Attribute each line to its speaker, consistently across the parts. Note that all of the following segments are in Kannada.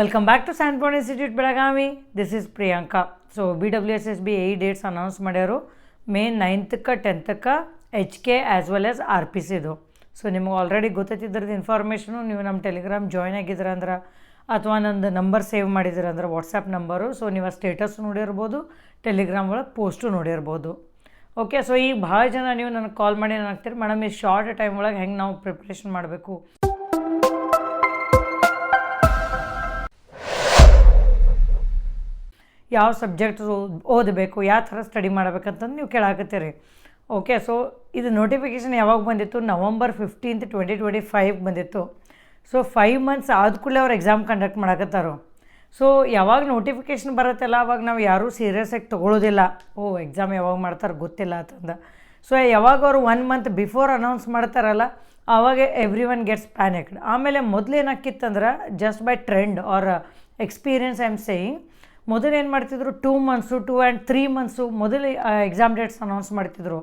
Speaker 1: Welcome back to Sandborn Institute Belagavi. This is Priyanka. So BWSSB 8 dates announce ಮಾಡ್ಯಾರು May 9th 10th HK as well as RPC ಇದು. ಸೊ ನಿಮಗೆ ಆಲ್ರೆಡಿ ಗೊತ್ತೈತಿದ್ರದ್ದು ಇನ್ಫಾರ್ಮೇಷನು ನೀವು ನಮ್ಮ ಟೆಲಿಗ್ರಾಮ್ ಜಾಯ್ನ್ ಆಗಿದ್ದೀರಂದ್ರೆ ಅಥವಾ ನಂದು ನಂಬರ್ ಸೇವ್ ಮಾಡಿದ್ದೀರಂದ್ರೆ ವಾಟ್ಸಪ್ ನಂಬರು. ಸೊ ನೀವು ಸ್ಟೇಟಸ್ ನೋಡಿರ್ಬೋದು, ಟೆಲಿಗ್ರಾಮ್ ಒಳಗೆ ಪೋಸ್ಟು ನೋಡಿರ್ಬೋದು. ಓಕೆ, ಸೊ ಈಗ ಭಾಳ ಜನ ನೀವು ನನಗೆ ಕಾಲ್ ಮಾಡಿ ಏನಾಗ್ತೀರಿ, ಮೇಡಮ್ ಈ ಶಾರ್ಟ್ ಟೈಮ್ ಒಳಗೆ ಹೆಂಗೆ ನಾವು ಪ್ರಿಪ್ರೇಷನ್ ಮಾಡಬೇಕು, ಯಾವ ಸಬ್ಜೆಕ್ಟ್ ಓದಬೇಕು, ಯಾವ ಥರ ಸ್ಟಡಿ ಮಾಡಬೇಕಂತಂದು ನೀವು ಕೇಳಾಕತ್ತೀರಿ. ಓಕೆ, ಸೊ ಇದು ನೋಟಿಫಿಕೇಷನ್ ಯಾವಾಗ ಬಂದಿತ್ತು? November 15th 2025 ಬಂದಿತ್ತು. ಸೊ 5 months ಆದ ಕೂಡಲೇ ಅವ್ರು ಎಕ್ಸಾಮ್ ಕಂಡಕ್ಟ್ ಮಾಡಕತ್ತಾರೋ. ಸೊ ಯಾವಾಗ ನೋಟಿಫಿಕೇಷನ್ ಬರುತ್ತಲ್ಲ ಅವಾಗ ನಾವು ಯಾರೂ ಸೀರಿಯಸ್ಸಾಗಿ ತೊಗೊಳ್ಳೋದಿಲ್ಲ. ಎಕ್ಸಾಮ್ ಯಾವಾಗ ಮಾಡ್ತಾರೆ ಗೊತ್ತಿಲ್ಲ ಅಂತಂದು. ಸೊ ಯಾವಾಗ ಅವರು 1 month ಬಿಫೋರ್ ಅನೌನ್ಸ್ ಮಾಡ್ತಾರಲ್ಲ ಆವಾಗ ಎವ್ರಿ ಒನ್ ಗೆಟ್ಸ್ ಪ್ಯಾನಿಕ್ಡ್. ಆಮೇಲೆ ಮೊದಲು ಏನಾಕಿತ್ತಂದ್ರೆ just by trend or experience I am saying, ಮೊದಲು ಏನು ಮಾಡ್ತಿದ್ರು 2 months 2 and 3 months ಮೊದಲು ಎಕ್ಸಾಮ್ ಡೇಟ್ಸ್ ಅನೌನ್ಸ್ ಮಾಡ್ತಿದ್ರು.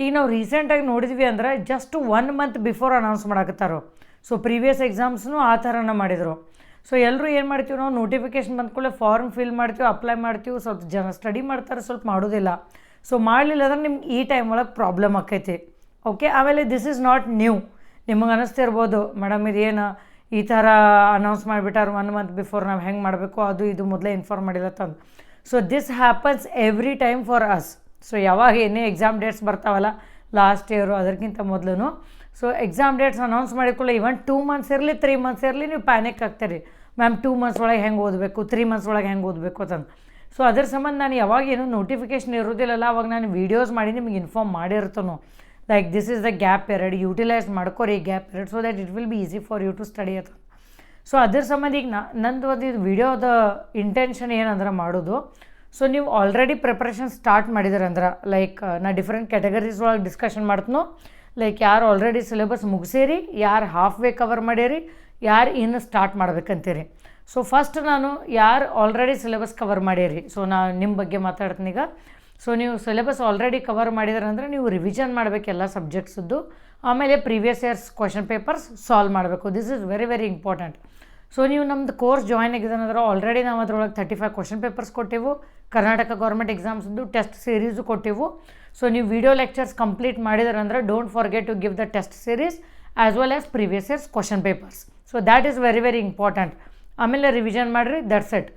Speaker 1: ಈಗ ನಾವು ರೀಸೆಂಟಾಗಿ ನೋಡಿದ್ವಿ ಅಂದ್ರೆ ಜಸ್ಟ್ 1 month ಬಿಫೋರ್ ಅನೌನ್ಸ್ ಮಾಡಕತ್ತಾರೋ. ಸೊ ಪ್ರೀವಿಯಸ್ ಎಕ್ಸಾಮ್ಸ್ನು ಆ ಥರನ ಮಾಡಿದರು. ಸೊ ಎಲ್ಲರೂ ಏನು ಮಾಡ್ತೀವಿ, ನಾವು ನೋಟಿಫಿಕೇಷನ್ ಬಂದ ಕೂಡಲೇ ಫಾರ್ಮ್ ಫಿಲ್ ಮಾಡ್ತೀವಿ, ಅಪ್ಲೈ ಮಾಡ್ತೀವಿ. ಸ್ವಲ್ಪ ಜನ ಸ್ಟಡಿ ಮಾಡ್ತಾರೆ, ಸ್ವಲ್ಪ ಮಾಡೋದಿಲ್ಲ. ಸೊ ಮಾಡಲಿಲ್ಲ ಅಂದ್ರೆ ನಿಮ್ಗೆ ಈ ಟೈಮ್ ಒಳಗೆ ಪ್ರಾಬ್ಲಮ್ ಆಕೈತಿ. ಓಕೆ, ಆಮೇಲೆ ದಿಸ್ ಈಸ್ ನಾಟ್ ನ್ಯೂ. ನಿಮಗೆ ಅನ್ನಿಸ್ತಿರ್ಬೋದು ಮೇಡಮ್ ಇದೇನು ಈ ಥರ ಅನೌನ್ಸ್ ಮಾಡಿಬಿಟ್ಟಾರೆ 1 month ಬಿಫೋರ್, ನಾವು ಹೆಂಗೆ ಮಾಡಬೇಕು ಅದು ಇದು ಮೊದಲೇ ಇನ್ಫಾರ್ಮ್ ಮಾಡಿಲ್ಲ ತಂದು. So this happens every time for us. So ಯಾವಾಗ ಏನೇ ಎಕ್ಸಾಮ್ ಡೇಟ್ಸ್ ಬರ್ತಾವಲ್ಲ ಲಾಸ್ಟ್ ಇಯರು ಅದಕ್ಕಿಂತ ಮೊದಲು, ಸೊ ಎಕ್ಸಾಮ್ ಡೇಟ್ಸ್ ಅನೌನ್ಸ್ ಮಾಡಿಕೊಳ್ಳಿ ಇವನ್ 2 months ಇರಲಿ 3 months ಇರಲಿ ನೀವು ಪ್ಯಾನಿಕ್ ಆಗ್ತೀರಿ, ಮ್ಯಾಮ್ 2 months ಒಳಗೆ ಹೆಂಗೆ ಓದಬೇಕು, 3 months ಒಳಗೆ ಹೆಂಗೆ ಓದಬೇಕು ಅಂತಂದು. ಸೊ ಅದ್ರ ಸಂಬಂಧ ನಾನು ಯಾವಾಗ ಏನೂ ನೋಟಿಫಿಕೇಷನ್ ಇರೋದಿಲ್ಲಲ್ಲ ಅವಾಗ ನಾನು ವೀಡಿಯೋಸ್ ಮಾಡಿ ನಿಮಗೆ ಇನ್ಫಾರ್ಮ್ ಮಾಡಿರ್ತಾನೋ, like this is the gap period, utilise ಮಾಡ್ಕೋರಿ ಈ gap period, so that it will be easy for you to study ಅಂತ. ಸೊ ಅದ್ರ ಸಂಬಂಧ ಈಗ ನಂದು ಒಂದು ಇದು ವಿಡಿಯೋದ ಇಂಟೆನ್ಷನ್ ಏನಂದ್ರೆ ಮಾಡೋದು. ಸೊ ನೀವು ಆಲ್ರೆಡಿ ಪ್ರಿಪ್ರೇಷನ್ ಸ್ಟಾರ್ಟ್ ಮಾಡಿದ್ರಂದ್ರೆ ಲೈಕ್ ನಾ ಡಿಫ್ರೆಂಟ್ ಕ್ಯಾಟಗರೀಸ್ ಒಳಗೆ ಡಿಸ್ಕಷನ್ ಮಾಡ್ತೀನೋ, ಲೈಕ್ ಯಾರು ಆಲ್ರೆಡಿ ಸಿಲೆಬಸ್ ಮುಗಿಸಿರಿ, ಯಾರು ಹಾಫ್ ವೇ ಕವರ್ ಮಾಡ್ಯಾರಿ, ಯಾರು ಇನ್ನು ಸ್ಟಾರ್ಟ್ ಮಾಡ್ಬೇಕಂತೀರಿ. ಸೊ ಫಸ್ಟ್ ನಾನು ಯಾರು ಆಲ್ರೆಡಿ ಸಿಲೆಬಸ್ ಕವರ್ ಮಾಡ್ಯಾರಿ, ಸೊ ನಾನು ನಿಮ್ಮ ಬಗ್ಗೆ ಮಾತಾಡ್ತೀನಿ ಈಗ. ಸೊ ನೀವು ಸಿಲೆಬಸ್ ಆಲ್ರೆಡಿ ಕವರ್ ಮಾಡಿದ್ರಂದ್ರೆ ನೀವು ರಿವಿಷನ್ ಮಾಡಬೇಕು ಎಲ್ಲ ಸಬ್ಜೆಕ್ಟ್ಸದ್ದು. ಆಮೇಲೆ previous years question papers solve ಮಾಡಬೇಕು. This is very very important. So ನೀವು ನಮ್ಮದು ಕೋರ್ಸ್ ಜಾಯ್ನ್ ಆಗಿದ್ದಾನಂದ್ರೆ ಆಲ್ರೆಡಿ ನಾವು ಅದರೊಳಗೆ 35 ಕ್ವಶನ್ ಪೇಪರ್ಸ್ ಕೊಟ್ಟೆವು, ಕರ್ನಾಟಕ ಗೌರ್ಮೆಂಟ್ ಎಕ್ಸಾಮ್ಸ್ದು ಟೆಸ್ಟ್ ಸೀರೀಸು ಕೊಟ್ಟೆವು. ಸೊ ನೀವು ವಿಡಿಯೋ ಲೆಕ್ಚರ್ಸ್ ಕಂಪ್ಲೀಟ್ ಮಾಡಿದ್ರಂದ್ರೆ don't forget to give the test series as well as previous years question papers. So that is very very important. ಆಮೇಲೆ ರಿವಿಷನ್ ಮಾಡಿರಿ, ದಟ್ಸ್ ಇಟ್.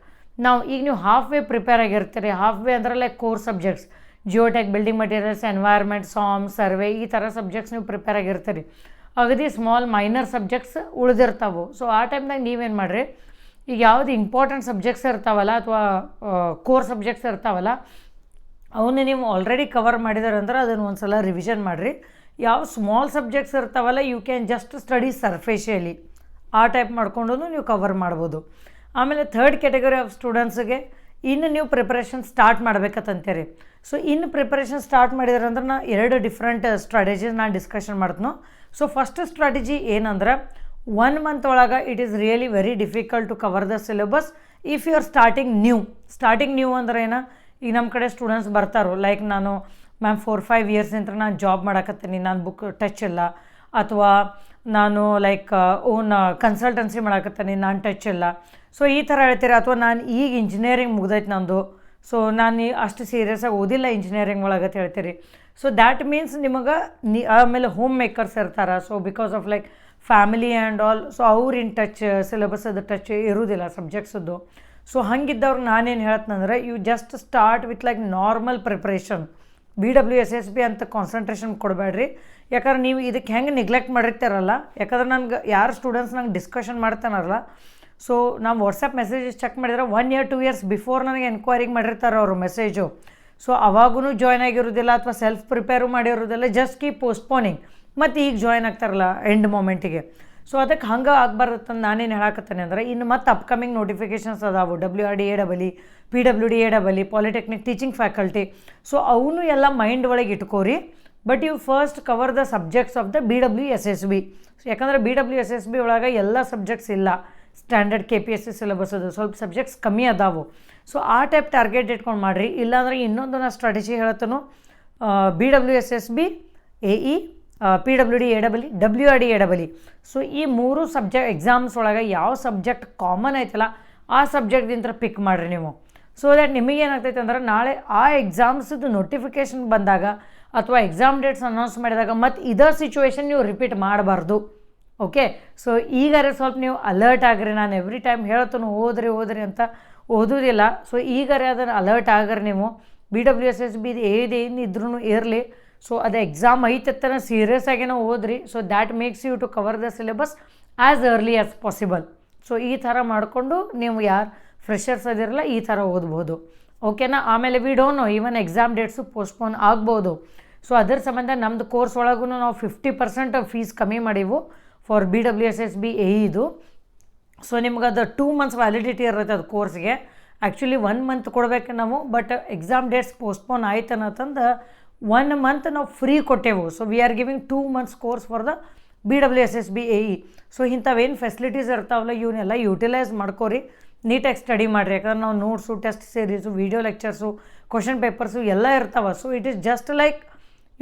Speaker 1: ನಾವು ಈಗ ನೀವು ಹಾಫ್ ವೇ ಪ್ರಿಪೇರ್ ಆಗಿರ್ತೀರಿ. ಹಾಫ್ ವೇ ಅಂದ್ರೆ like core subjects, geotech, building materials, environment, some, survey, ಈ ಥರ ಸಬ್ಜೆಕ್ಟ್ಸ್ ನೀವು ಪ್ರಿಪೇರ್ ಆಗಿರ್ತೀರಿ. ಅಗದಿ ಸ್ಮಾಲ್ ಮೈನರ್ ಸಬ್ಜೆಕ್ಟ್ಸ್ ಉಳಿದಿರ್ತಾವೆ. ಸೊ ಆ ಟೈಮ್ದಾಗ ನೀವೇನು ಮಾಡಿರಿ, ಈಗ ಯಾವುದು ಇಂಪಾರ್ಟೆಂಟ್ ಸಬ್ಜೆಕ್ಟ್ಸ್ ಇರ್ತಾವಲ್ಲ ಅಥವಾ ಕೋರ್ ಸಬ್ಜೆಕ್ಟ್ಸ್ ಇರ್ತಾವಲ್ಲ ಅವನ್ನ ನೀವು ಆಲ್ರೆಡಿ ಕವರ್ ಮಾಡಿದಾರಂದ್ರೆ ಅದನ್ನು ಒಂದು ಸಲ ರಿವಿಷನ್ ಮಾಡಿರಿ. ಯಾವ ಸ್ಮಾಲ್ ಸಬ್ಜೆಕ್ಟ್ಸ್ ಇರ್ತಾವಲ್ಲ ಯು ಕ್ಯಾನ್ ಜಸ್ಟ್ ಸ್ಟಡಿ ಸರ್ಫೇಷಿಯಲಿ, ಆ ಟೈಪ್ ಮಾಡ್ಕೊಂಡು ನೀವು ಕವರ್ ಮಾಡ್ಬೋದು. ಆಮೇಲೆ ಥರ್ಡ್ ಕ್ಯಾಟಗರಿ ಆಫ್ ಸ್ಟೂಡೆಂಟ್ಸ್ಗೆ ಇನ್ನು ನೀವು ಪ್ರಿಪ್ರೇಷನ್ ಸ್ಟಾರ್ಟ್ ಮಾಡ್ಬೇಕಂತೀರಿ. ಸೊ ಇನ್ನು ಪ್ರಿಪ್ರೇಷನ್ ಸ್ಟಾರ್ಟ್ ಮಾಡಿದ್ರಂದ್ರೆ ನಾ 2 ಡಿಫ್ರೆಂಟ್ ಸ್ಟ್ರಾಟಜೀಸ್ ನಾನು ಡಿಸ್ಕಷನ್ ಮಾಡ್ತೀನೋ. ಸೊ ಫಸ್ಟ್ ಸ್ಟ್ರಾಟಜಿ ಏನಂದ್ರೆ 1 month ಒಳಗೆ it is really very difficult to cover the syllabus if you are starting new ಅಂದ್ರೆ ಏನು, ಈಗ ನಮ್ಮ ಕಡೆ ಸ್ಟೂಡೆಂಟ್ಸ್ ಬರ್ತಾರೋ ಲೈಕ್ ನಾನು ಮ್ಯಾಮ್ 4-5 years ನಾನು ಜಾಬ್ ಮಾಡಕತ್ತೀನಿ, ನಾನು ಬುಕ್ ಟಚ್ ಇಲ್ಲ, ಅಥವಾ ನಾನು ಲೈಕ್ ಓನ್ ಕನ್ಸಲ್ಟೆನ್ಸಿ ಮಾಡಕತ್ತೀನಿ, ನಾನು ಟಚ್ ಇಲ್ಲ. ಸೊ ಈ ಥರ ಹೇಳ್ತೀರಿ. ಅಥವಾ ನಾನು ಈಗ ಇಂಜಿನಿಯರಿಂಗ್ ಮುಗ್ದೈತೆ ನಂದು, ಸೊ ನಾನು ಅಷ್ಟು ಸೀರಿಯಸ್ಸಾಗಿ ಓದಿಲ್ಲ ಇಂಜಿನಿಯರಿಂಗ್ ಒಳಗೆ ಅಂತ ಹೇಳ್ತೀರಿ. ಸೊ ದ್ಯಾಟ್ ಮೀನ್ಸ್ ನಿಮಗೆ ಆಮೇಲೆ ಹೋಮ್ ಮೇಕರ್ಸ್ ಇರ್ತಾರೆ. So because of like family and all, so ಅವ್ರು ಇನ್ ಟಚ್ ಸಿಲೆಬಸ್ ಅದು ಟಚ್ ಇರೋದಿಲ್ಲ ಸಬ್ಜೆಕ್ಟ್ಸದ್ದು. ಸೊ ಹಂಗಿದ್ದವ್ರು ನಾನೇನು ಹೇಳ್ತೀನಂದ್ರೆ you just start with like normal preparation. BWSSB ಅಂತ ಕಾನ್ಸಂಟ್ರೇಷನ್ ಕೊಡಬೇಡ್ರಿ. ಯಾಕಂದ್ರೆ ನೀವು ಇದಕ್ಕೆ ಹೆಂಗೆ ನೆಗ್ಲೆಕ್ಟ್ ಮಾಡಿರ್ತಾರಲ್ಲ, ಯಾಕಂದ್ರೆ ನನಗೆ ಯಾರು ಸ್ಟೂಡೆಂಟ್ಸ್ ನಂಗೆ ಡಿಸ್ಕಷನ್ ಮಾಡ್ತಾನಲ್ಲ, ಸೊ ನಾವು ವಾಟ್ಸಪ್ ಮೆಸೇಜಸ್ ಚೆಕ್ ಮಾಡಿದ್ರೆ 1 year 2 years ಬಿಫೋರ್ ನನಗೆ ಎನ್ಕ್ವೈರಿಗೆ ಮಾಡಿರ್ತಾರೆ ಅವರು ಮೆಸೇಜು. ಸೊ ಅವಾಗೂ ಜಾಯ್ನ್ ಆಗಿರೋದಿಲ್ಲ ಅಥವಾ ಸೆಲ್ಫ್ ಪ್ರಿಪೇರು ಮಾಡಿರೋದಿಲ್ಲ, ಜಸ್ಟ್ ಕೀಪ್ ಪೋಸ್ಟ್ಪೋನಿಂಗ್. ಮತ್ತು ಈಗ ಜಾಯ್ನ್ ಆಗ್ತಾರಲ್ಲ ಎಂಡ್ ಮೊಮೆಂಟಿಗೆ. ಸೊ ಅದಕ್ಕೆ ಹಂಗೆ ಆಗ್ಬಾರ್ದು ನಾನೇನು ಹೇಳಕತ್ತೇನೆ ಅಂದರೆ ಇನ್ನು ಮತ್ತು ಅಪ್ಕಮಿಂಗ್ ನೋಟಿಫಿಕೇಷನ್ಸ್ ಅದಾವು, WRDA, PWDA, polytechnic teaching faculty. So ಅವನು ಎಲ್ಲ ಮೈಂಡ್ ಒಳಗೆ ಇಟ್ಕೋರಿ. But you first cover the subjects of the BWSSB. ಯಾಕಂದರೆ BWSSB ಒಳಗೆ ಎಲ್ಲ ಸಬ್ಜೆಕ್ಟ್ಸ್ ಇಲ್ಲ, ಸ್ಟ್ಯಾಂಡರ್ಡ್ KPSC ಸಿಲೆಬಸ್ ಅದು ಸ್ವಲ್ಪ ಸಬ್ಜೆಕ್ಟ್ಸ್ ಕಮ್ಮಿ ಅದಾವು. ಸೊ ಆ ಟೈಪ್ ಟಾರ್ಗೆಟ್ ಇಟ್ಕೊಂಡು ಮಾಡಿರಿ. ಇಲ್ಲಾಂದರೆ ಇನ್ನೊಂದು ನಾನು ಸ್ಟ್ರಾಟಜಿ ಹೇಳ್ತಾನೋ, BWSSB, AE, PWDA, WRDA. So ಈ 3 ಸಬ್ಜೆಕ್ಟ್ ಎಕ್ಸಾಮ್ಸ್ ಒಳಗೆ ಯಾವ ಸಬ್ಜೆಕ್ಟ್ ಕಾಮನ್ ಐತಲ್ಲ ಆ ಸಬ್ಜೆಕ್ಟ್ದಿಂದ ಪಿಕ್ ಮಾಡಿರಿ ನೀವು. ಸೊ ದ್ಯಾಟ್ ನಿಮಗೇನಾಗ್ತೈತೆ ಅಂದ್ರೆ ನಾಳೆ ಆ ಎಕ್ಸಾಮ್ಸದ್ದು ನೋಟಿಫಿಕೇಷನ್ ಬಂದಾಗ ಅಥವಾ ಎಕ್ಸಾಮ್ ಡೇಟ್ಸ್ ಅನೌನ್ಸ್ ಮಾಡಿದಾಗ ಮತ್ತು ಇದೇ ಸಿಚುವೇಶನ್ ನೀವು ರಿಪೀಟ್ ಮಾಡಬಾರ್ದು. ಓಕೆ, ಸೊ ಈಗಾರೆ ಸ್ವಲ್ಪ ನೀವು ಅಲರ್ಟ್ ಆಗಿರಿ. ನಾನು ಎವ್ರಿ ಟೈಮ್ ಹೇಳ್ತಾನು ಓದ್ರಿ ಅಂತ ಓದೋದಿಲ್ಲ. ಸೊ ಈಗಾರೆ ಅದನ್ನು ಅಲರ್ಟ್ ಆಗಿರಿ ನೀವು. BWSSB ಏನಿದ್ರೂ ಇರಲಿ, ಸೊ ಅದು ಎಕ್ಸಾಮ್ ಐತನ ಸೀರಿಯಸ್ ಆಗಿ ನಾವು ಓದ್ರಿ. So that makes you to cover the syllabus as early as possible. So ಈ ಥರ ಮಾಡಿಕೊಂಡು ನೀವು ಯಾರು ಫ್ರೆಷರ್ಸ್ ಅದಿರಲ್ಲ ಈ ಥರ ಓದ್ಬೋದು. ಓಕೆನಾ. ಆಮೇಲೆ we don't know, even exam dates postpone ಆಗ್ಬೋದು. ಸೊ ಅದರ ಸಂಬಂಧ ನಮ್ಮದು ಕೋರ್ಸ್ ಒಳಗೂ ನಾವು 50% ಫೀಸ್ ಕಮ್ಮಿ ಮಾಡೀವು ಫಾರ್ BWSSB ಇದು. ಸೊ ನಿಮ್ಗೆ ಅದು 2 months ವ್ಯಾಲಿಡಿಟಿ ಇರುತ್ತೆ ಅದು ಕೋರ್ಸ್ಗೆ. ಆ್ಯಕ್ಚುಲಿ 1 month ಕೊಡಬೇಕು ನಾವು, ಬಟ್ ಎಕ್ಸಾಮ್ ಡೇಟ್ಸ್ ಪೋಸ್ಟ್ಪೋನ್ ಆಯ್ತು ಅನ್ನತ್ತಂದು 1 month ನಾವು ಫ್ರೀ ಕೊಟ್ಟೆವು. So we are giving 2 months course for the BWSSB so ಇಂಥವೇನು ಫೆಸಿಲಿಟೀಸ್ ಇರ್ತಾವಲ್ಲ ಇವನ್ನೆಲ್ಲ ಯೂಟಿಲೈಸ್ ಮಾಡ್ಕೋರಿ, ನೀಟಾಗಿ ಸ್ಟಡಿ ಮಾಡಿರಿ. ಯಾಕಂದ್ರೆ ನಾವು notes, test series, video lectures, question papers ಎಲ್ಲ ಇರ್ತಾವೆ. So it is just like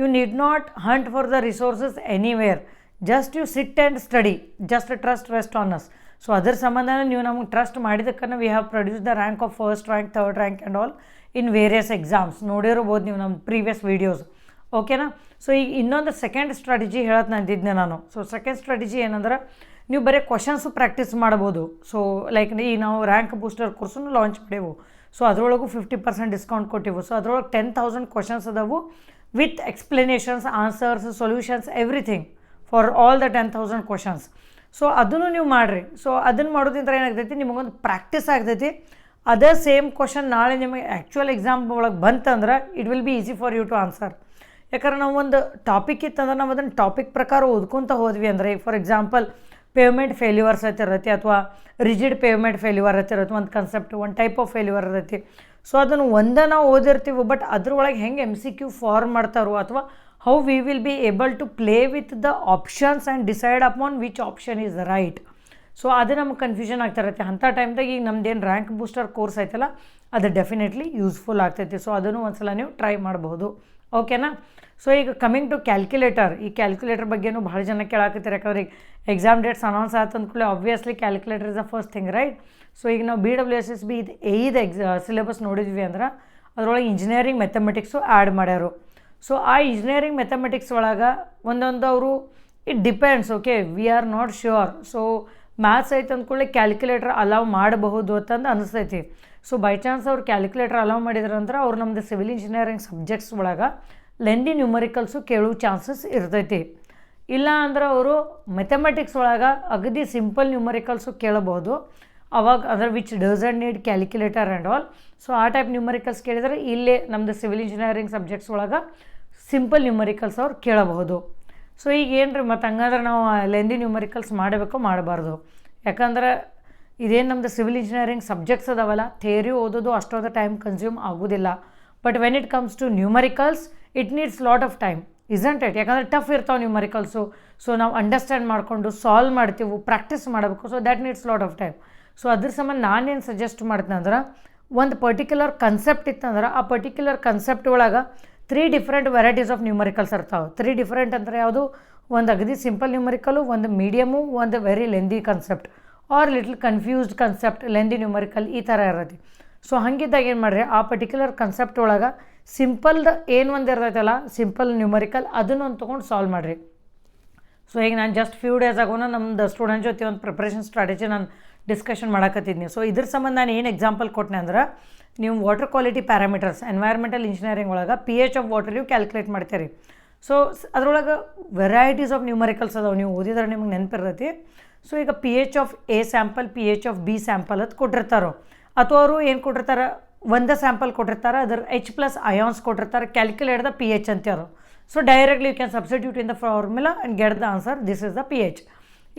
Speaker 1: you need not hunt for the resources anywhere, just you sit and study, just trust rest on us. So ಅದ್ರ ಸಂಬಂಧನೇ ನೀವು ನಮಗೆ trust ಮಾಡಿದ್ದಕ್ಕನ್ನು we have produce the rank of first rank, third rank and all in various exams. ನೋಡಿರ್ಬೋದು ನೀವು ನಮ್ಮ ಪ್ರೀವಿಯಸ್ ವೀಡಿಯೋಸ್. ಓಕೆನಾ. ಸೊ ಈಗ ಇನ್ನೊಂದು ಸೆಕೆಂಡ್ ಸ್ಟ್ರಾಟಜಿ ಹೇಳೋದು ನಂದಿದ್ದೆ ನಾನು. ಸೊ ಸೆಕೆಂಡ್ ಸ್ಟ್ರಾಟಜಿ ಏನಂದ್ರೆ ನೀವು ಬರೀ ಕ್ವಶನ್ಸು ಪ್ರಾಕ್ಟೀಸ್ ಮಾಡ್ಬೋದು. ಸೊ ಲೈಕ್ ಈಗ ನಾವು ರ್ಯಾಂಕ್ ಬೂಸ್ಟರ್ ಕೋರ್ಸನ್ನು ಲಾಂಚ್ ಮಾಡೇವು. ಸೊ ಅದರೊಳಗೂ 50% ಡಿಸ್ಕೌಂಟ್ ಕೊಟ್ಟಿವು. ಸೊ ಅದರೊಳಗೆ 10,000 ಕ್ವಶನ್ಸ್ ಅದಾವು with explanations, answers, solutions, everything for all the 10,000 questions. So ಅದನ್ನು ನೀವು ಮಾಡಿರಿ. ಸೊ ಅದನ್ನು ಮಾಡೋದ್ರಿಂದ ಏನಾಗ್ತೈತಿ, ನಿಮಗೊಂದು ಪ್ರಾಕ್ಟೀಸ್ ಆಗ್ತೈತಿ. ಅದೇ ಸೇಮ್ ಕ್ವಶನ್ ನಾಳೆ ನಿಮಗೆ ಆ್ಯಕ್ಚುಯಲ್ ಎಕ್ಸಾಮ್ ಒಳಗೆ ಬಂತಂದ್ರೆ it will be easy for you to answer. ಯಾಕಂದ್ರೆ ನಾವು ಒಂದು ಟಾಪಿಕ್ ಇತ್ತಂದ್ರೆ ನಾವು ಅದನ್ನು ಟಾಪಿಕ್ ಪ್ರಕಾರ ಓದ್ಕೊತ ಹೋದ್ವಿ ಅಂದರೆ, ಫಾರ್ ಎಕ್ಸಾಂಪಲ್ ಪೇಮೆಂಟ್ ಫೇಲ್ಯೂರ್ಸ್ ಇರತ್ತೆ, ಅಥವಾ ರಿಜಿಡ್ ಪೇಮೆಂಟ್ ಫೇಲ್ಯೂರ್ ಇರತ್ತೆ, ಒಂದು ಕನ್ಸೆಪ್ಟ್, ಒಂದು ಟೈಪ್ ಆಫ್ ಫೇಲ್ಯೂರ್ ಇರತ್ತೆ. ಸೊ ಅದನ್ನು ಒಂದೇ ನಾವು ಓದಿರ್ತೀವಿ, ಬಟ್ ಅದ್ರೊಳಗೆ ಹೆಂಗೆ MCQ ಫಾರ್ಮ್ ಮಾಡ್ತಾರೋ, ಅಥವಾ how we will be able to play with the options and decide upon which option is right. So ಅದು ನಮ್ಗೆ ಕನ್ಫ್ಯೂಷನ್ ಆಗ್ತಿರತ್ತೆ. ಅಂಥ ಟೈಮ್ದಾಗ ಈಗ ನಮ್ದೇನು ರ್ಯಾಂಕ್ ಬೂಸ್ಟರ್ ಕೋರ್ಸ್ ಐತಲ್ಲ ಅದು ಡೆಫಿನೆಟ್ಲಿ ಯೂಸ್ಫುಲ್ ಆಗ್ತೈತಿ. ಸೊ ಅದನ್ನು ಒಂದ್ಸಲ ನೀವು ಟ್ರೈ ಮಾಡ್ಬೋದು. ಓಕೆನಾ. ಸೊ ಈಗ ಕಮಿಂಗ್ ಟು ಕ್ಯಾಲ್ಕುಲೇಟರ್, ಈ ಕ್ಯಾಲ್ಕುಲೇಟರ್ ಬಗ್ಗೆನೂ ಭಾಳ ಜನ ಕೇಳಾಕತ್ತೀರಿ. ಯಾಕಂದ್ರೆ ಈಗ ಎಕ್ಸಾಮ್ ಡೇಟ್ಸ್ ಅನೌನ್ಸ್ ಆಯ್ತು ಅಂದ್ಕೂಡಲೇ obviously calculator is the first thing, right. So ಈಗ ನಾವು BWSSB ಸಿಲೆಬಸ್ ನೋಡಿದ್ವಿ ಅಂದ್ರೆ ಅದರೊಳಗೆ ಇಂಜಿನಿಯರಿಂಗ್ ಮೆಥಮೆಟಿಕ್ಸು ಆ್ಯಡ್ ಮಾಡ್ಯಾರು. ಸೊ ಆ ಇಂಜಿನಿಯರಿಂಗ್ ಮೆಥಮೆಟಿಕ್ಸ್ ಒಳಗೆ ಒಂದೊಂದು ಅವರು it depends. Okay, we are not sure. So maths ಐತೆ ಅಂದ್ಕೊಳ್ಳಿ ಕ್ಯಾಲ್ಕುಲೇಟರ್ ಅಲೌ ಮಾಡಬಹುದು ಅಂತಂದು ಅನಿಸ್ತೈತಿ. ಸೊ ಬೈ ಚಾನ್ಸ್ ಅವ್ರು ಕ್ಯಾಲ್ಕುಲೇಟರ್ ಅಲೌ ಮಾಡಿದ್ರಂದ್ರೆ ಅವ್ರು ನಮ್ಮದು ಸಿವಿಲ್ ಇಂಜಿನಿಯರಿಂಗ್ ಸಬ್ಜೆಕ್ಟ್ಸ್ ಒಳಗೆ ಲೆಂದಿ ನ್ಯೂಮರಿಕಲ್ಸು ಕೇಳೋ ಚಾನ್ಸಸ್ ಇರ್ತೈತಿ. ಇಲ್ಲ ಅಂದ್ರೆ ಅವರು ಮೆಥಮೆಟಿಕ್ಸ್ ಒಳಗೆ ಅಗದಿ ಸಿಂಪಲ್ ನ್ಯೂಮರಿಕಲ್ಸು ಕೇಳಬಹುದು. ಅವಾಗ ಅಂದ್ರೆ which doesn't need calculator and all. So ಆ ಟೈಪ್ ನ್ಯೂಮರಿಕಲ್ಸ್ ಕೇಳಿದರೆ ಇಲ್ಲೇ ನಮ್ಮದು ಸಿವಿಲ್ ಇಂಜಿನಿಯರಿಂಗ್ ಸಬ್ಜೆಕ್ಟ್ಸ್ ಒಳಗೆ ಸಿಂಪಲ್ ನ್ಯೂಮರಿಕಲ್ಸ್ ಅವ್ರು ಕೇಳಬಹುದು. ಸೊ ಈಗ ಏನು ರೀ ಮತ್ತು ಹಂಗಂದ್ರೆ ನಾವು ಲೆಂದಿ ನ್ಯೂಮರಿಕಲ್ಸ್ ಮಾಡಬೇಕು ಮಾಡಬಾರ್ದು. ಯಾಕಂದ್ರೆ ಇದೇನು ನಮ್ಮದು ಸಿವಿಲ್ ಇಂಜಿನಿಯರಿಂಗ್ ಸಬ್ಜೆಕ್ಟ್ಸ್ ಅದಾವಲ್ಲ, ಥಿಯರಿ ಓದೋದು ಅಷ್ಟೊಂದು ಟೈಮ್ ಕನ್ಸ್ಯೂಮ್ ಆಗೋದಿಲ್ಲ. But when it comes to numericals it needs lot of time, isn't it? ಯಾಕಂದರೆ ಟಫ್ ಇರ್ತಾವೆ ನ್ಯೂಮರಿಕಲ್ಸು. ಸೊ ನಾವು ಅಂಡರ್ಸ್ಟ್ಯಾಂಡ್ ಮಾಡಿಕೊಂಡು ಸಾಲ್ವ್ ಮಾಡ್ತೀವಿ, ಪ್ರಾಕ್ಟೀಸ್ ಮಾಡಬೇಕು. So that needs lot of time. So ಅದ್ರ ಸಂಬಂಧ ನಾನೇನು ಸಜೆಸ್ಟ್ ಮಾಡ್ತೀನಿ ಅಂದ್ರೆ, ಒಂದು ಪರ್ಟಿಕ್ಯುಲರ್ ಕನ್ಸೆಪ್ಟ್ ಇತ್ತಂದ್ರೆ ಆ ಪರ್ಟಿಕ್ಯುಲರ್ ಕನ್ಸೆಪ್ಟ್ ಒಳಗೆ 3 ಡಿಫ್ರೆಂಟ್ ವೆರೈಟೀಸ್ ಆಫ್ ನ್ಯೂಮರಿಕಲ್ಸ್ ಇರ್ತಾವೆ. 3 ಡಿಫ್ರೆಂಟ್ ಅಂದರೆ ಯಾವುದು? ಒಂದು ಅಗದಿ ಸಿಂಪಲ್ ನ್ಯೂಮರಿಕಲು, ಒಂದು ಮೀಡಿಯಮು, ಒಂದು very lengthy concept, or little confused concept, lengthy numerical, ಈ ಥರ ಇರತ್ತೆ. ಸೊ ಹಾಗಿದ್ದಾಗ ಏನು ಮಾಡಿರಿ, ಆ ಪರ್ಟಿಕ್ಯುಲರ್ ಕನ್ಸೆಪ್ಟ್ ಒಳಗೆ ಸಿಂಪಲ್ದು ಏನು ಒಂದು ಇರ್ತೈತಲ್ಲ ಸಿಂಪಲ್ ನ್ಯೂಮರಿಕಲ್, ಅದನ್ನು ಒಂದು ತೊಗೊಂಡು ಸಾಲ್ವ್ ಮಾಡಿರಿ. ಸೊ ಈಗ ನಾನು ಜಸ್ಟ್ ಫ್ಯೂ ಡೇಸ್ ಆಗೋಣ ನಮ್ಮದು ಸ್ಟೂಡೆಂಟ್ ಜೊತೆ ಒಂದು ಪ್ರಿಪ್ರೇಷನ್ ಸ್ಟ್ರಾಟಜಿ ನಾನು ಡಿಸ್ಕಷನ್ ಮಾಡಕತ್ತಿದ್ನಿ. ಸೊ ಇದ್ರ ಸಂಬಂಧ ನಾನು ಏನು ಎಕ್ಸಾಂಪಲ್ ಕೊಟ್ಟೆ ಅಂದ್ರೆ, ನೀವು water quality parameters environmental engineering ಒಳಗೆ pH ಆಫ್ ವಾಟರ್ ನೀವು ಕ್ಯಾಲ್ಕುಲೇಟ್ ಮಾಡ್ತೀರಿ. ಸೊ ಅದರೊಳಗೆ ವೆರೈಟೀಸ್ ಆಫ್ ನ್ಯೂಮರಿಕಲ್ಸ್ ಅದಾವೆ, ನೀವು ಓದಿದ್ರೆ ನಿಮಗೆ ನೆನಪಿರ್ತೈತಿ. ಸೊ ಈಗ pH of A sample, pH of B sample ಅದು ಕೊಟ್ಟಿರ್ತಾರೋ, ಅಥವಾ ಅವರು ಏನು ಕೊಟ್ಟಿರ್ತಾರೆ, ಒಂದು ಸ್ಯಾಂಪಲ್ ಕೊಟ್ಟಿರ್ತಾರೆ, ಅದರ H+ ಅಯಾನ್ಸ್ ಕೊಟ್ಟಿರ್ತಾರೆ, ಕ್ಯಾಲ್ಕುಲೇಟ್ ದ pH ಅಂತಾರು. So directly you can substitute in the formula and get the answer, this is the pH.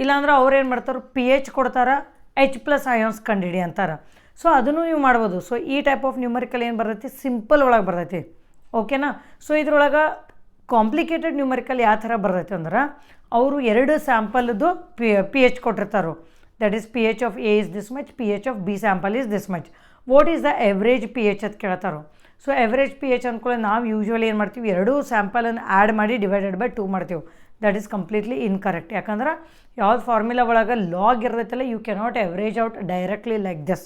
Speaker 1: ಇಲ್ಲಾಂದ್ರೆ ಅವ್ರು ಏನು ಮಾಡ್ತಾರೆ, pH ಕೊಡ್ತಾರೆ, H+ ಅಯಾನ್ಸ್ ಕಂಡಿಡಿ ಅಂತಾರೆ. ಸೊ ಅದನ್ನು ನೀವು ಮಾಡ್ಬೋದು. ಸೊ ಈ ಟೈಪ್ ಆಫ್ ನ್ಯೂಮರಿಕಲ್ ಏನು ಬರ್ತೈತಿ, ಸಿಂಪಲ್ ಒಳಗೆ ಬರ್ತೈತಿ. ಓಕೆನಾ. ಸೊ ಇದ್ರೊಳಗೆ ಕಾಂಪ್ಲಿಕೇಟೆಡ್ ನ್ಯೂಮರಿಕಲ್ ಯಾವ ಥರ ಬರ್ತೈತಿ ಅಂದ್ರೆ, ಅವರು 2 ಸ್ಯಾಂಪಲ್ದು pH ಕೊಟ್ಟಿರ್ತಾರೋ, that is pH of A is this much, pH of B sample is this much, what is the average pH ಅಂತ ಕೇಳ್ತಾರೋ. ಸೊ ಎವ್ರೇಜ್ pH ಅಂದ್ಕೊಳ್ಳಿ ನಾವು ಯೂಶ್ವಲಿ ಏನು ಮಾಡ್ತೀವಿ, 2 ಸ್ಯಾಂಪಲನ್ನು ಆ್ಯಡ್ ಮಾಡಿ ಡಿವೈಡೆಡ್ ಬೈ 2 ಮಾಡ್ತೀವಿ. That is completely incorrect. ಯಾಕಂದ್ರೆ ಯಾವ್ದು ಫಾರ್ಮುಲಾ ಒಳಗೆ ಲಾಗ್ ಇರ್ತೈತಲ್ಲ, you cannot average out directly like this.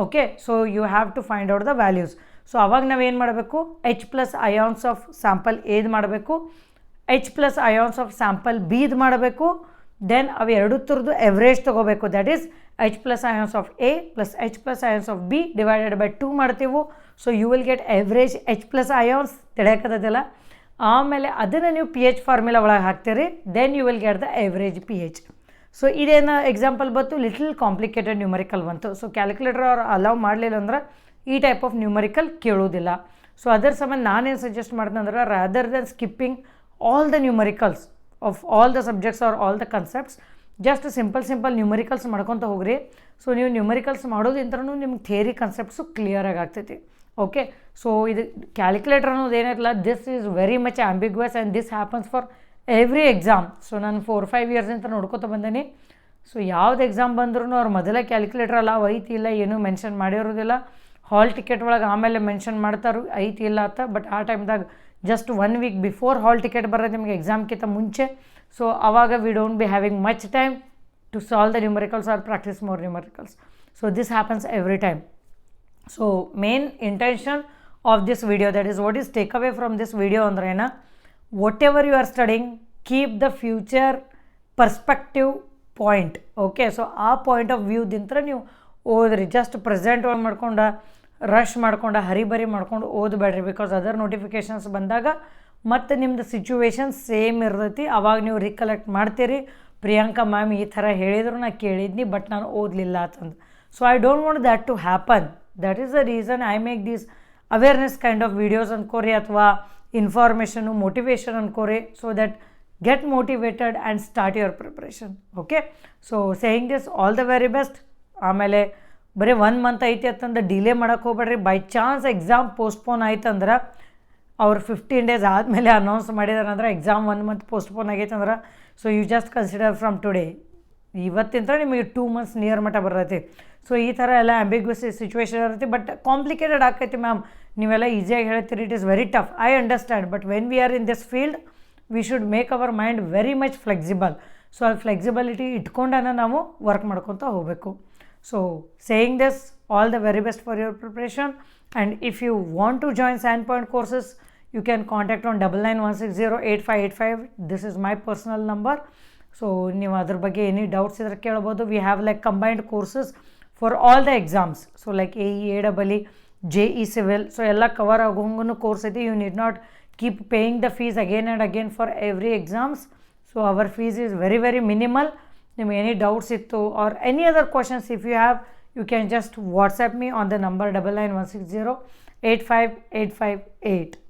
Speaker 1: Okay, so you have to find out the values. So ಅವಾಗ ನಾವೇನು ಮಾಡಬೇಕು, H plus ions of sample ಎದು ಮಾಡಬೇಕು, H plus ions of sample ಬಿದು ಮಾಡಬೇಕು, ದೆನ್ ಅವು ಎರಡು ಥರದ್ದು ಎವ್ರೇಜ್ ತೊಗೋಬೇಕು. That is H plus ions of A plus H plus ions of B divided by 2 ಮಾಡ್ತೀವಿ. So you will get average H plus ions ತಿಳಿಯಾಕತ್ತದಿಲ್ಲ. ಆಮೇಲೆ ಅದನ್ನು ನೀವು pH ಫಾರ್ಮುಲಾ ಒಳಗೆ ಹಾಕ್ತೀರಿ, then you will get the average pH. So ಇದೇನು ಎಕ್ಸಾಂಪಲ್ ಬಂತು, ಲಿಟಲ್ ಕಾಂಪ್ಲಿಕೇಟೆಡ್ ನ್ಯೂಮರಿಕಲ್ ಬಂತು. ಸೊ ಕ್ಯಾಲ್ಕುಲೇಟರ್ ಅವ್ರು ಅಲೌ ಮಾಡಲಿಲ್ಲ ಅಂದ್ರೆ ಈ ಟೈಪ್ ಆಫ್ ನ್ಯೂಮರಿಕಲ್ ಕೇಳೋದಿಲ್ಲ. ಸೊ ಅದರ ಸಂಬಂಧ ನಾನೇನು ಸಜೆಸ್ಟ್ ಮಾಡ್ತೀನಿ ಅಂದ್ರೆ, rather than skipping all the numericals of all the subjects or all the concepts, just simple numericals ಮಾಡ್ಕೊತ ಹೋಗ್ರಿ. ಸೊ ನೀವು ನ್ಯೂಮರಿಕಲ್ಸ್ ಮಾಡೋದಿಂದ್ರೂ ನಿಮ್ಗೆ ಥಿಯರಿ ಕನ್ಸೆಪ್ಟ್ಸು ಕ್ಲಿಯರಾಗಿ ಆಗ್ತೈತಿ. ಓಕೆ, ಸೊ ಇದು ಕ್ಯಾಲ್ಕುಲೇಟರ್ ಅನ್ನೋದು ಏನಿರಲ್ಲ, this is very much ambiguous and this happens for every exam. So ನಾನು 4-5 ಇಯರ್ಸಿಂದ ನೋಡ್ಕೊತ ಬಂದೇನಿ. ಸೊ ಯಾವ್ದು ಎಕ್ಸಾಮ್ ಬಂದ್ರೂ ಅವ್ರು ಮೊದಲೇ ಕ್ಯಾಲ್ಕುಲೇಟರ್ ಅಲ್ಲ ಐತಿ ಇಲ್ಲ ಏನೂ ಮೆನ್ಷನ್ ಮಾಡಿರೋದಿಲ್ಲ. ಹಾಲ್ ಟಿಕೆಟ್ ಒಳಗೆ ಆಮೇಲೆ ಮೆನ್ಷನ್ ಮಾಡ್ತಾರೆ ಐತಿ ಇಲ್ಲ ಅಂತ. ಬಟ್ ಆ ಟೈಮ್ದಾಗ just 1 week before hall ticket ಬರೋದು ನಿಮಗೆ ಎಕ್ಸಾಮ್ಗಿಂತ ಮುಂಚೆ. ಸೊ ಆವಾಗ we don't be having much time to solve the numericals or practice more numericals. So this happens every time. So main intention of this video, that is what is take away from this video ಅಂದ್ರೆ ಏನ, whatever you are studying, keep the future perspective point. Okay, so ಆ ಪಾಯಿಂಟ್ ಆಫ್ ವ್ಯೂದಿಂತ ನೀವು ಓದ್ರಿ. ಜಸ್ಟ್ ಪ್ರೆಸೆಂಟ್ ಒಳಗೆ ಮಾಡ್ಕೊಂಡು ರಶ್ ಮಾಡ್ಕೊಂಡು ಹರಿಬರಿ ಮಾಡ್ಕೊಂಡು ಓದಬೇಡ್ರಿ. ಬಿಕಾಸ್ ಅದರ್ ನೋಟಿಫಿಕೇಷನ್ಸ್ ಬಂದಾಗ ಮತ್ತು ನಿಮ್ದು ಸಿಚುವೇಶನ್ ಸೇಮ್ ಇರ್ತೈತಿ. ಅವಾಗ ನೀವು ರಿಕಲೆಕ್ಟ್ ಮಾಡ್ತೀರಿ, ಪ್ರಿಯಾಂಕಾ ಮ್ಯಾಮ್ ಈ ಥರ ಹೇಳಿದ್ರು ನಾ ಕೇಳಿದ್ನಿ ಬಟ್ ನಾನು ಓದಲಿಲ್ಲ ಅಂತಂದು. So I don't want that to happen. That is the reason I make these awareness kind of videos ಅನ್ಕೋರಿ, ಅಥವಾ ಇನ್ಫಾರ್ಮೇಷನು ಮೋಟಿವೇಶನ್ ಅನ್ಕೋರಿ. So that get motivated and start your preparation. Okay, so saying this, all the very best. ಆಮೇಲೆ ಬರೀ 1 ಮಂತ್ ಐತಿ ಅಂತಂದ್ರೆ ಡಿಲೇ ಮಾಡೋಕ್ಕೆ ಹೋಗ್ಬೇಡ್ರಿ. ಬೈ ಚಾನ್ಸ್ ಎಕ್ಸಾಮ್ ಪೋಸ್ಟ್ಪೋನ್ ಆಯ್ತಂದ್ರೆ ಅವ್ರು 15 ಡೇಸ್ ಆದಮೇಲೆ ಅನೌನ್ಸ್ ಮಾಡಿದಾರೆ ಅಂದ್ರೆ ಎಕ್ಸಾಮ್ 1 ಮಂತ್ ಪೋಸ್ಟ್ಪೋನ್ ಆಗೈತಂದ್ರೆ, so you just consider from today, ಇವತ್ತಿಂದ ನಿಮಗೆ 2 ಮಂತ್ಸ್ ನಿಯರ್ ಮಟ್ಟ ಬರ್ತೈತಿ. ಸೊ ಈ ಥರ ಎಲ್ಲ ಆಂಬಿಗ್ವಸ್ ಸಿಚುವೇಶನ್ ಇರುತ್ತೆ. ಬಟ್ ಕಾಂಪ್ಲಿಕೇಟೆಡ್ ಆಕೈತಿ ಮ್ಯಾಮ್, ನೀವೆಲ್ಲ ಈಸಿಯಾಗಿ ಹೇಳ್ತೀರಿ, it is very tough, I understand. But when we are in this field we should make our mind very much flexible. So ಆ ಫ್ಲೆಕ್ಸಿಬಿಲಿಟಿ ಇಟ್ಕೊಂಡಾನ ನಾವು ವರ್ಕ್ ಮಾಡ್ಕೊತ ಹೋಗಬೇಕು. So saying this, all the very best for your preparation. And if you want to join Sand Point courses, you can contact on 9916085885. This is my personal number. So ನೀವು ಅದ್ರ ಬಗ್ಗೆ ಎನಿ ಡೌಟ್ಸ್ ಇದ್ರೆ ಕೇಳ್ಬೋದು. We have like combined courses for all the exams. So like AE, AEE, JE civil, so ಎಲ್ಲ ಕವರ್ ಆಗೋಂಗೂ ಕೋರ್ಸ್ ಐತಿ. You need not keep paying the fees again and again for every exams. So our fees is very very minimal. If any doubts ittu or any other questions if you have, you can just WhatsApp me on the number 9916085858.